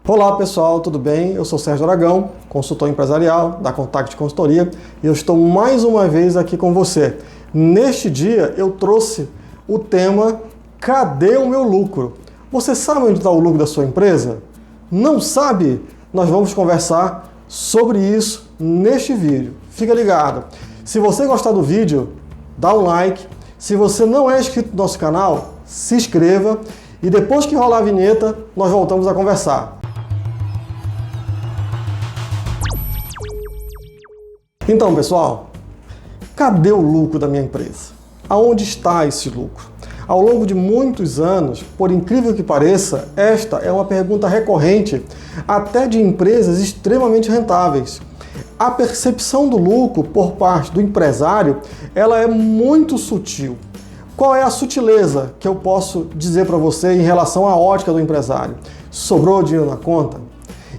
Olá pessoal, tudo bem? Eu sou Sérgio Aragão, consultor empresarial da Contact Consultoria e eu estou mais uma vez aqui com você. Neste dia eu trouxe o tema Cadê o meu lucro? Você sabe onde está o lucro da sua empresa? Não sabe? Nós vamos conversar sobre isso neste vídeo. Fica ligado. Se você gostar do vídeo, dá um like. Se você não é inscrito no nosso canal, se inscreva. E depois que rolar a vinheta, nós voltamos a conversar. Então, pessoal, cadê o lucro da minha empresa? Aonde está esse lucro? Ao longo de muitos anos, por incrível que pareça, esta é uma pergunta recorrente até de empresas extremamente rentáveis. A percepção do lucro por parte do empresário, ela é muito sutil. Qual é a sutileza que eu posso dizer para você em relação à ótica do empresário? Sobrou dinheiro na conta?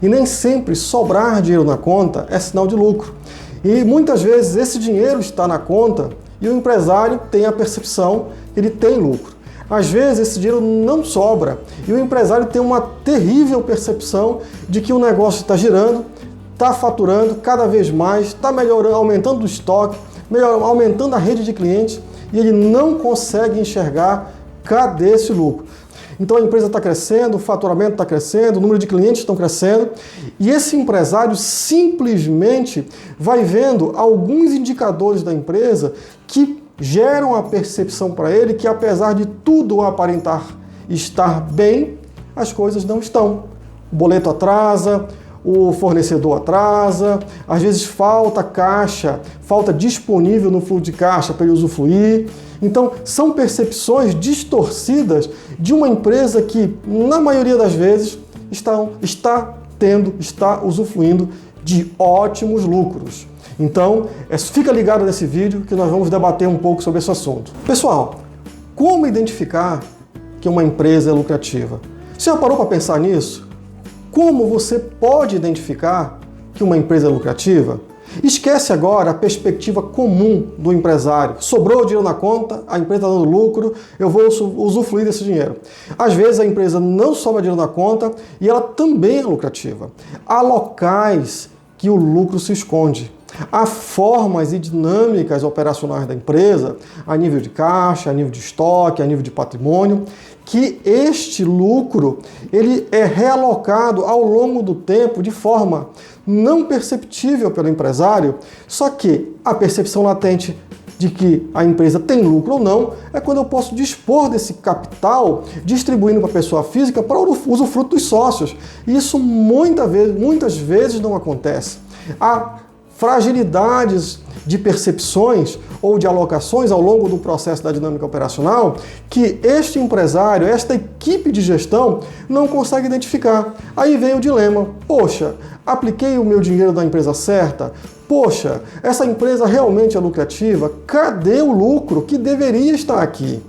E nem sempre sobrar dinheiro na conta é sinal de lucro. E muitas vezes esse dinheiro está na conta e o empresário tem a percepção que ele tem lucro. Às vezes esse dinheiro não sobra e o empresário tem uma terrível percepção de que o negócio está girando, está faturando cada vez mais, está melhorando, aumentando o estoque, aumentando a rede de clientes e ele não consegue enxergar cadê esse lucro. Então a empresa está crescendo, o faturamento está crescendo, o número de clientes estão crescendo e esse empresário simplesmente vai vendo alguns indicadores da empresa que geram a percepção para ele que apesar de tudo aparentar estar bem, as coisas não estão. O boleto atrasa, o fornecedor atrasa, às vezes falta caixa, falta disponível no fluxo de caixa para ele usufruir. Então, são percepções distorcidas de uma empresa que, na maioria das vezes, está usufruindo de ótimos lucros. Então, fica ligado nesse vídeo que nós vamos debater um pouco sobre esse assunto. Pessoal, como identificar que uma empresa é lucrativa? Você já parou para pensar nisso? Como você pode identificar que uma empresa é lucrativa? Esquece agora a perspectiva comum do empresário. Sobrou dinheiro na conta, a empresa está dando lucro, eu vou usufruir desse dinheiro. Às vezes a empresa não sobra dinheiro na conta e ela também é lucrativa. Há locais que o lucro se esconde. Há formas e dinâmicas operacionais da empresa, a nível de caixa, a nível de estoque, a nível de patrimônio, que este lucro ele é realocado ao longo do tempo de forma não perceptível pelo empresário, só que a percepção latente de que a empresa tem lucro ou não é quando eu posso dispor desse capital distribuindo para a pessoa física para o usufruto dos sócios. E isso muitas vezes não acontece. Há fragilidades de percepções ou de alocações ao longo do processo da dinâmica operacional que este empresário, esta equipe de gestão não consegue identificar. Aí vem o dilema. Poxa, apliquei o meu dinheiro na empresa certa? Poxa, essa empresa realmente é lucrativa? Cadê o lucro que deveria estar aqui?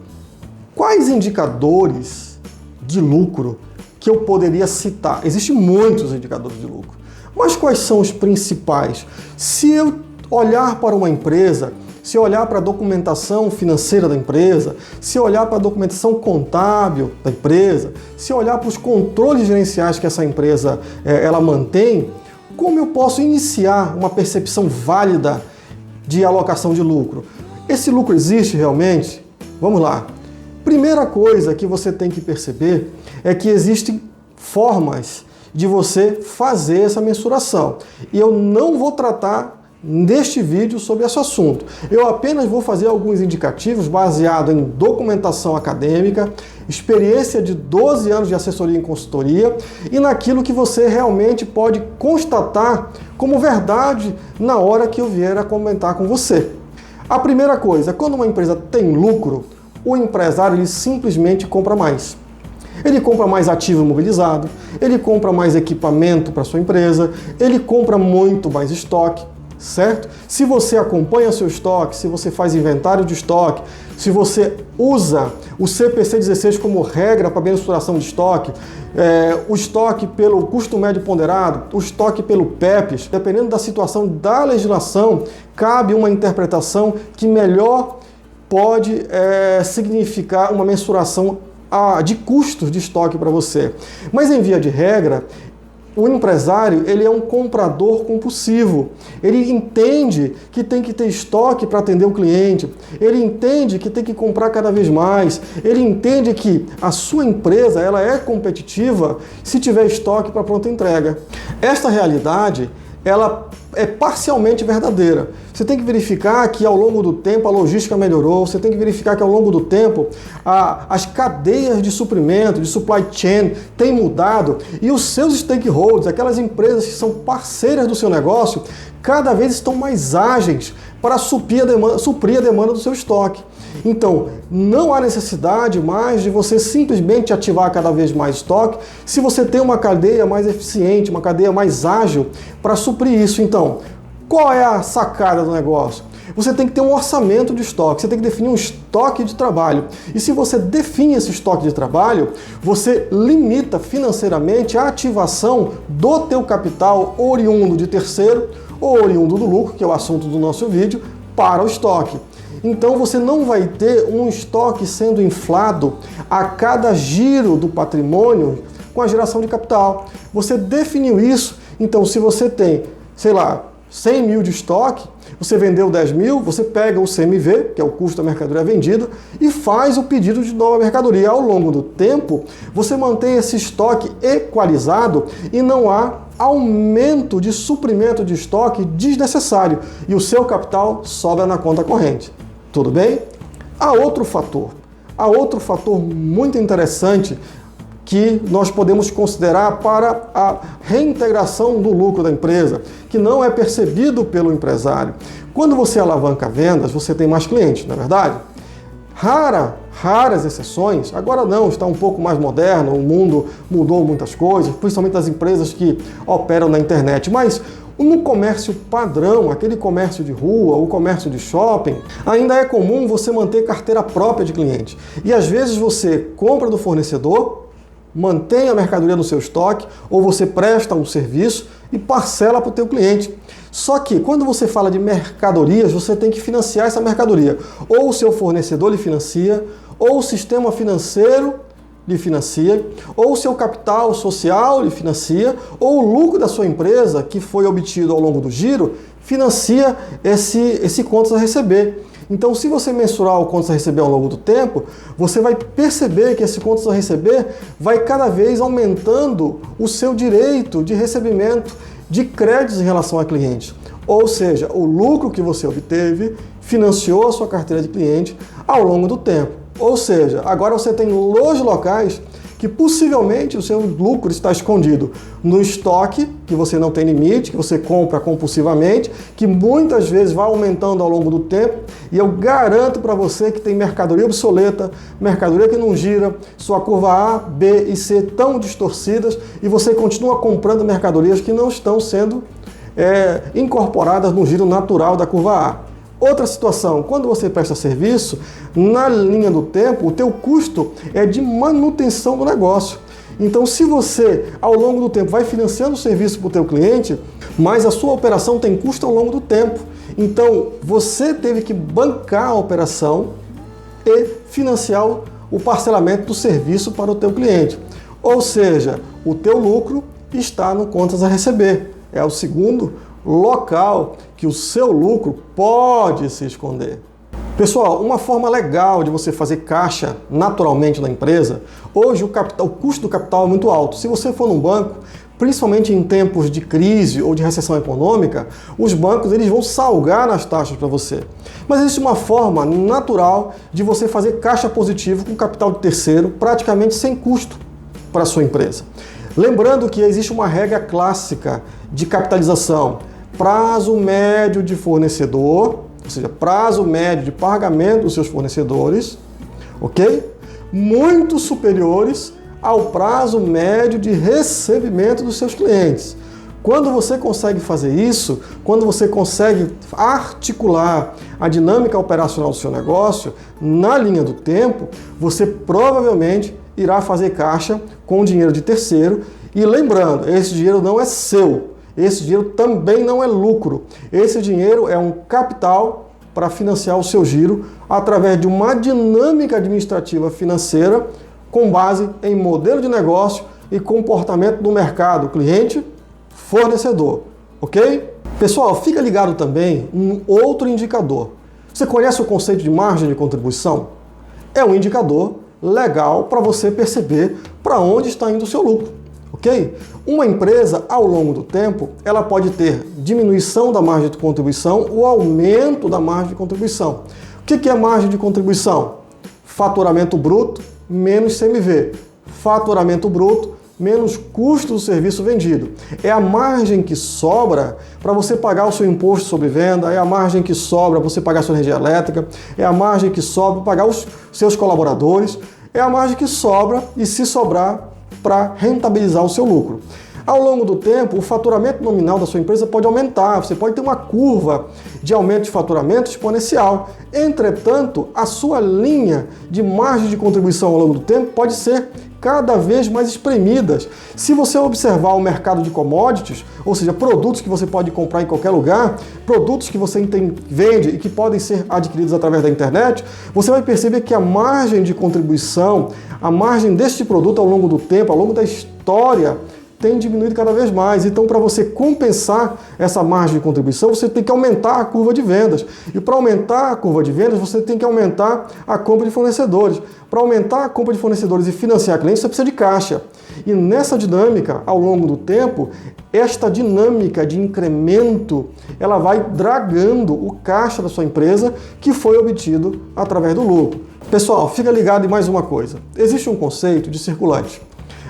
Quais indicadores de lucro que eu poderia citar? Existem muitos indicadores de lucro. Mas quais são os principais? Se eu olhar para uma empresa, se olhar para a documentação financeira da empresa, se olhar para a documentação contábil da empresa, se olhar para os controles gerenciais que essa empresa ela mantém, como eu posso iniciar uma percepção válida de alocação de lucro? Esse lucro existe realmente? Vamos lá. Primeira coisa que você tem que perceber é que existem formas de você fazer essa mensuração. E eu não vou tratar neste vídeo sobre esse assunto. Eu apenas vou fazer alguns indicativos baseados em documentação acadêmica, experiência de 12 anos de assessoria em consultoria e naquilo que você realmente pode constatar como verdade na hora que eu vier a comentar com você. A primeira coisa, quando uma empresa tem lucro, o empresário ele simplesmente compra mais. Ele compra mais ativo imobilizado, ele compra mais equipamento para sua empresa, ele compra muito mais estoque, certo? Se você acompanha seu estoque, se você faz inventário de estoque, se você usa o CPC 16 como regra para mensuração de estoque, o estoque pelo custo médio ponderado, o estoque pelo PEPs, dependendo da situação da legislação, cabe uma interpretação que melhor pode significar uma mensuração de custos de estoque para você. Mas em via de regra, O empresário, ele é um comprador compulsivo. Ele entende que tem que ter estoque para atender o cliente. Ele entende que tem que comprar cada vez mais. Ele entende que a sua empresa, ela é competitiva se tiver estoque para pronta entrega. Esta realidade, ela é parcialmente verdadeira. Você tem que verificar que ao longo do tempo a logística melhorou, você tem que verificar que ao longo do tempo as cadeias de suprimento, de supply chain, têm mudado e os seus stakeholders, aquelas empresas que são parceiras do seu negócio, cada vez estão mais ágeis para suprir a demanda do seu estoque. Então, não há necessidade mais de você simplesmente ativar cada vez mais estoque se você tem uma cadeia mais eficiente, uma cadeia mais ágil para suprir isso. Então, qual é a sacada do negócio? Você tem que ter um orçamento de estoque, você tem que definir um estoque de trabalho. E se você define esse estoque de trabalho, você limita financeiramente a ativação do teu capital oriundo de terceiro ou oriundo do lucro, que é o assunto do nosso vídeo, para o estoque. Então você não vai ter um estoque sendo inflado a cada giro do patrimônio com a geração de capital. Você definiu isso, então se você tem, sei lá, 100 mil de estoque, você vendeu 10 mil, você pega o CMV, que é o custo da mercadoria vendida, e faz o pedido de nova mercadoria. Ao longo do tempo, você mantém esse estoque equalizado e não há aumento de suprimento de estoque desnecessário e o seu capital sobra na conta corrente. Tudo bem? Há outro fator muito interessante que nós podemos considerar para a reintegração do lucro da empresa, que não é percebido pelo empresário. Quando você alavanca vendas, você tem mais clientes, não é verdade? Raras exceções, agora não, está um pouco mais moderno, o mundo mudou muitas coisas, principalmente as empresas que operam na internet, mas no comércio padrão, aquele comércio de rua, o comércio de shopping, ainda é comum você manter carteira própria de cliente. E às vezes você compra do fornecedor, mantém a mercadoria no seu estoque, ou você presta um serviço e parcela para o teu cliente. Só que quando você fala de mercadorias, você tem que financiar essa mercadoria. Ou o seu fornecedor lhe financia, ou o sistema financeiro lhe financia, ou o seu capital social lhe financia, ou o lucro da sua empresa, que foi obtido ao longo do giro, financia esse contas a receber. Então, se você mensurar o contas a receber ao longo do tempo, você vai perceber que esse contas a receber vai cada vez aumentando o seu direito de recebimento de créditos em relação a clientes. Ou seja, o lucro que você obteve financiou a sua carteira de cliente ao longo do tempo. Ou seja, agora você tem lojas locais que possivelmente o seu lucro está escondido no estoque, que você não tem limite, que você compra compulsivamente, que muitas vezes vai aumentando ao longo do tempo, e eu garanto para você que tem mercadoria obsoleta, mercadoria que não gira, sua curva A, B e C tão distorcidas, e você continua comprando mercadorias que não estão sendo incorporadas no giro natural da curva A. Outra situação, quando você presta serviço, na linha do tempo, o teu custo é de manutenção do negócio. Então, se você, ao longo do tempo, vai financiando o serviço para o teu cliente, mas a sua operação tem custo ao longo do tempo. Então, você teve que bancar a operação e financiar o parcelamento do serviço para o teu cliente. Ou seja, o teu lucro está no contas a receber. É o segundo local que o seu lucro pode se esconder. Pessoal, uma forma legal de você fazer caixa naturalmente na empresa, hoje o custo do capital é muito alto. Se você for num banco, principalmente em tempos de crise ou de recessão econômica, os bancos eles vão salgar nas taxas para você. Mas existe uma forma natural de você fazer caixa positivo com capital de terceiro, praticamente sem custo para a sua empresa. Lembrando que existe uma regra clássica de capitalização: prazo médio de fornecedor, ou seja, prazo médio de pagamento dos seus fornecedores, ok? Muito superiores ao prazo médio de recebimento dos seus clientes. Quando você consegue fazer isso, quando você consegue articular a dinâmica operacional do seu negócio na linha do tempo, você provavelmente irá fazer caixa com dinheiro de terceiro. E lembrando, esse dinheiro não é seu. Esse dinheiro também não é lucro. Esse dinheiro é um capital para financiar o seu giro através de uma dinâmica administrativa financeira com base em modelo de negócio e comportamento do mercado, cliente, fornecedor, ok? Pessoal, fica ligado também um outro indicador. Você conhece o conceito de margem de contribuição? É um indicador legal para você perceber para onde está indo o seu lucro, ok? Uma empresa, ao longo do tempo, ela pode ter diminuição da margem de contribuição ou aumento da margem de contribuição. O que é margem de contribuição? Faturamento bruto menos CMV. Faturamento bruto menos custo do serviço vendido. É a margem que sobra para você pagar o seu imposto sobre venda, é a margem que sobra para você pagar a sua energia elétrica, é a margem que sobra para pagar os seus colaboradores, é a margem que sobra e, se sobrar, para rentabilizar o seu lucro. Ao longo do tempo, o faturamento nominal da sua empresa pode aumentar, você pode ter uma curva de aumento de faturamento exponencial. Entretanto, a sua linha de margem de contribuição ao longo do tempo pode ser cada vez mais espremidas. Se você observar o mercado de commodities, ou seja, produtos que você pode comprar em qualquer lugar, produtos que você vende e que podem ser adquiridos através da internet, você vai perceber que a margem de contribuição, a margem deste produto ao longo do tempo, ao longo da história, tem diminuído cada vez mais. Então, para você compensar essa margem de contribuição, você tem que aumentar a curva de vendas. E para aumentar a curva de vendas, você tem que aumentar a compra de fornecedores. Para aumentar a compra de fornecedores e financiar clientes, você precisa de caixa. E nessa dinâmica, ao longo do tempo, esta dinâmica de incremento, ela vai dragando o caixa da sua empresa, que foi obtido através do lucro. Pessoal, fica ligado em mais uma coisa. Existe um conceito de circulante.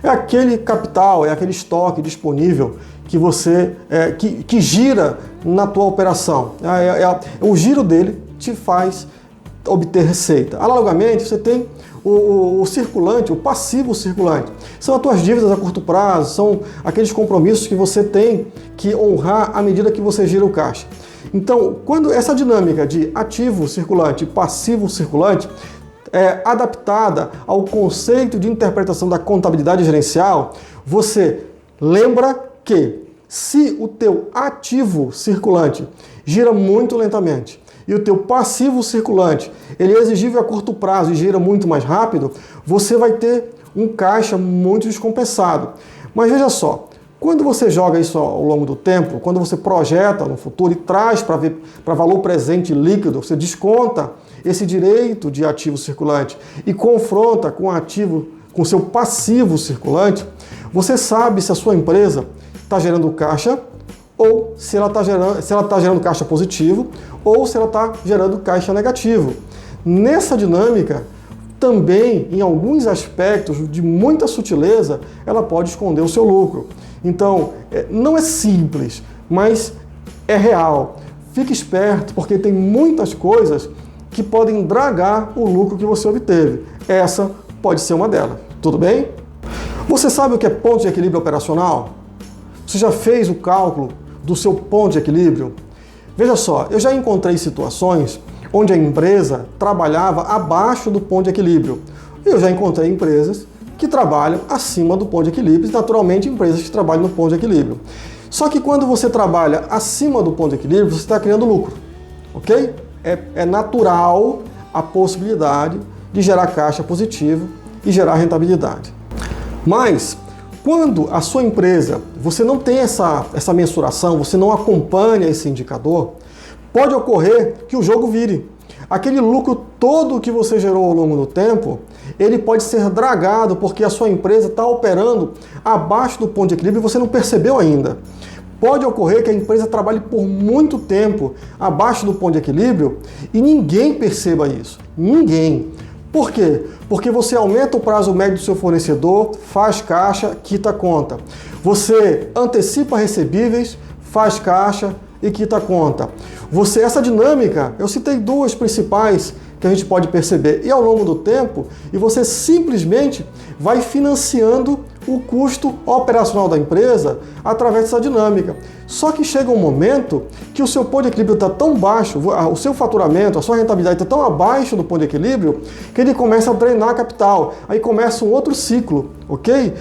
É aquele capital, é aquele estoque disponível que você que gira na tua operação. O giro dele te faz obter receita. Analogamente, você tem o circulante, o passivo circulante. São as tuas dívidas a curto prazo, são aqueles compromissos que você tem que honrar à medida que você gira o caixa. Então, quando essa dinâmica de ativo circulante e passivo circulante adaptada ao conceito de interpretação da contabilidade gerencial, você lembra que se o teu ativo circulante gira muito lentamente e o teu passivo circulante ele é exigível a curto prazo e gira muito mais rápido, você vai ter um caixa muito descompensado. Mas veja só, quando você joga isso ao longo do tempo, quando você projeta no futuro e traz para valor presente líquido, você desconta esse direito de ativo circulante e confronta com o ativo, com o seu passivo circulante, você sabe se a sua empresa está gerando caixa ou se ela está gerando caixa positivo ou se ela está gerando caixa negativo. Nessa dinâmica, também, em alguns aspectos de muita sutileza, ela pode esconder o seu lucro. Então, não é simples, mas é real. Fique esperto, porque tem muitas coisas que podem dragar o lucro que você obteve. Essa pode ser uma delas. Tudo bem? Você sabe o que é ponto de equilíbrio operacional? Você já fez o cálculo do seu ponto de equilíbrio? Veja só, eu já encontrei situações onde a empresa trabalhava abaixo do ponto de equilíbrio. Eu já encontrei empresas que trabalham acima do ponto de equilíbrio e, naturalmente, empresas que trabalham no ponto de equilíbrio. Só que quando você trabalha acima do ponto de equilíbrio, você está criando lucro, ok? É natural a possibilidade de gerar caixa positivo e gerar rentabilidade. Mas, quando a sua empresa, você não tem essa mensuração, você não acompanha esse indicador, pode ocorrer que o jogo vire. Aquele lucro todo que você gerou ao longo do tempo, ele pode ser dragado porque a sua empresa está operando abaixo do ponto de equilíbrio e você não percebeu ainda. Pode ocorrer que a empresa trabalhe por muito tempo abaixo do ponto de equilíbrio e ninguém perceba isso. Ninguém. Por quê? Porque você aumenta o prazo médio do seu fornecedor, faz caixa, quita a conta. Você antecipa recebíveis, faz caixa e quita a conta. Essa dinâmica, eu citei duas principais que a gente pode perceber. E ao longo do tempo, você simplesmente vai financiando o custo operacional da empresa através dessa dinâmica. Só que chega um momento que o seu ponto de equilíbrio está tão baixo, o seu faturamento, a sua rentabilidade está tão abaixo do ponto de equilíbrio, que ele começa a drenar capital. Aí começa um outro ciclo, ok?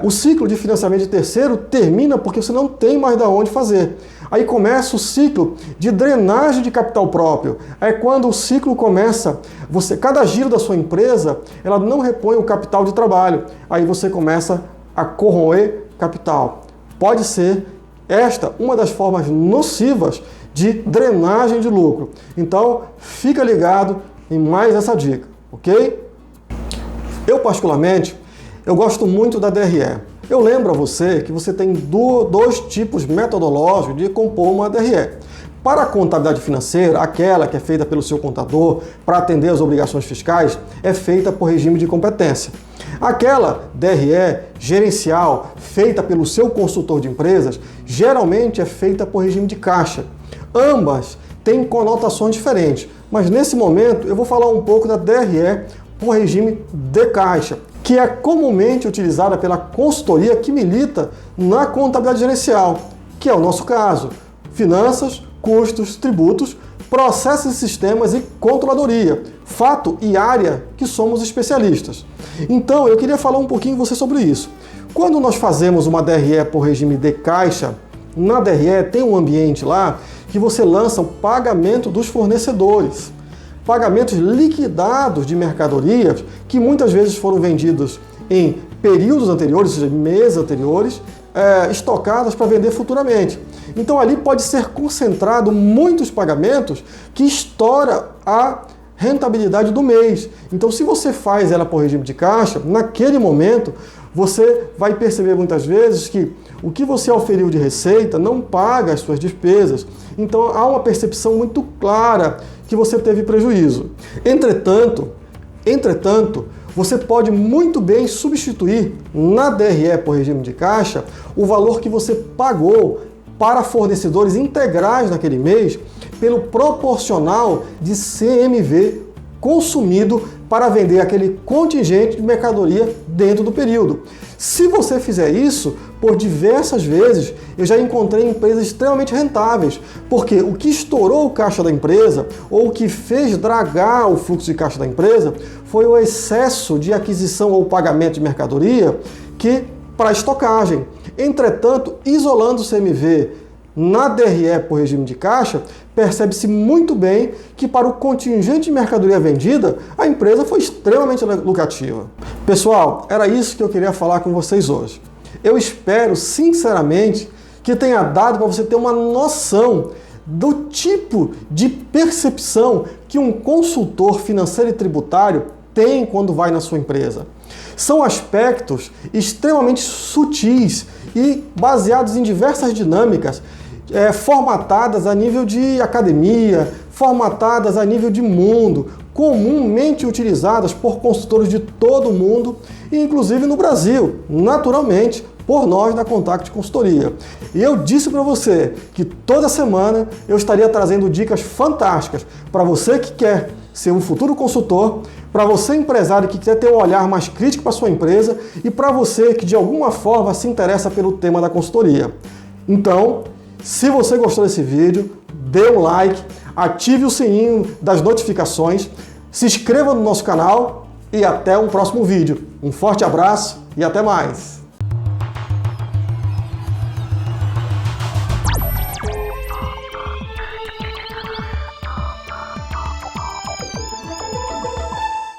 O ciclo de financiamento de terceiro termina porque você não tem mais de onde fazer. Aí começa o ciclo de drenagem de capital próprio. É quando o ciclo começa, cada giro da sua empresa, ela não repõe o capital de trabalho. Aí você começa a corroer capital. Pode ser esta uma das formas nocivas de drenagem de lucro. Então, fica ligado em mais essa dica, ok? Eu, particularmente, eu gosto muito da DRE. Eu lembro a você que você tem dois tipos metodológicos de compor uma DRE. Para a contabilidade financeira, aquela que é feita pelo seu contador para atender às obrigações fiscais, é feita por regime de competência. Aquela DRE gerencial, feita pelo seu consultor de empresas, geralmente é feita por regime de caixa. Ambas têm conotações diferentes, mas nesse momento eu vou falar um pouco da DRE por regime de caixa, que é comumente utilizada pela consultoria que milita na contabilidade gerencial, que é o nosso caso: finanças, custos, tributos, processos e sistemas e controladoria, fato e área que somos especialistas. Então, eu queria falar um pouquinho com você sobre isso. Quando nós fazemos uma DRE por regime de caixa, na DRE tem um ambiente lá que você lança o pagamento dos fornecedores, pagamentos liquidados de mercadorias que muitas vezes foram vendidos em períodos anteriores, ou seja, meses anteriores, estocadas para vender futuramente. Então ali pode ser concentrado muitos pagamentos que estoura a rentabilidade do mês. Então se você faz ela por regime de caixa, naquele momento você vai perceber muitas vezes que o que você oferiu de receita não paga as suas despesas. Então há uma percepção muito clara que você teve prejuízo. Entretanto, você pode muito bem substituir na DRE por regime de caixa o valor que você pagou para fornecedores integrais naquele mês pelo proporcional de CMV consumido para vender aquele contingente de mercadoria dentro do período. Se você fizer isso por diversas vezes, eu já encontrei empresas extremamente rentáveis, porque o que estourou o caixa da empresa ou o que fez dragar o fluxo de caixa da empresa foi o excesso de aquisição ou pagamento de mercadoria para estocagem. Entretanto, isolando o CMV na DRE por regime de caixa, percebe-se muito bem que para o contingente de mercadoria vendida, a empresa foi extremamente lucrativa. Pessoal, era isso que eu queria falar com vocês hoje. Eu espero, sinceramente, que tenha dado para você ter uma noção do tipo de percepção que um consultor financeiro e tributário tem quando vai na sua empresa. São aspectos extremamente sutis e baseados em diversas dinâmicas, formatadas a nível de academia, formatadas a nível de mundo, comumente utilizadas por consultores de todo o mundo, e inclusive no Brasil, naturalmente, por nós da Contact Consultoria. E eu disse para você que toda semana eu estaria trazendo dicas fantásticas para você que quer ser um futuro consultor, para você empresário que quer ter um olhar mais crítico para a sua empresa e para você que de alguma forma se interessa pelo tema da consultoria. Então, se você gostou desse vídeo, dê um like, ative o sininho das notificações, se inscreva no nosso canal e até um próximo vídeo. Um forte abraço e até mais!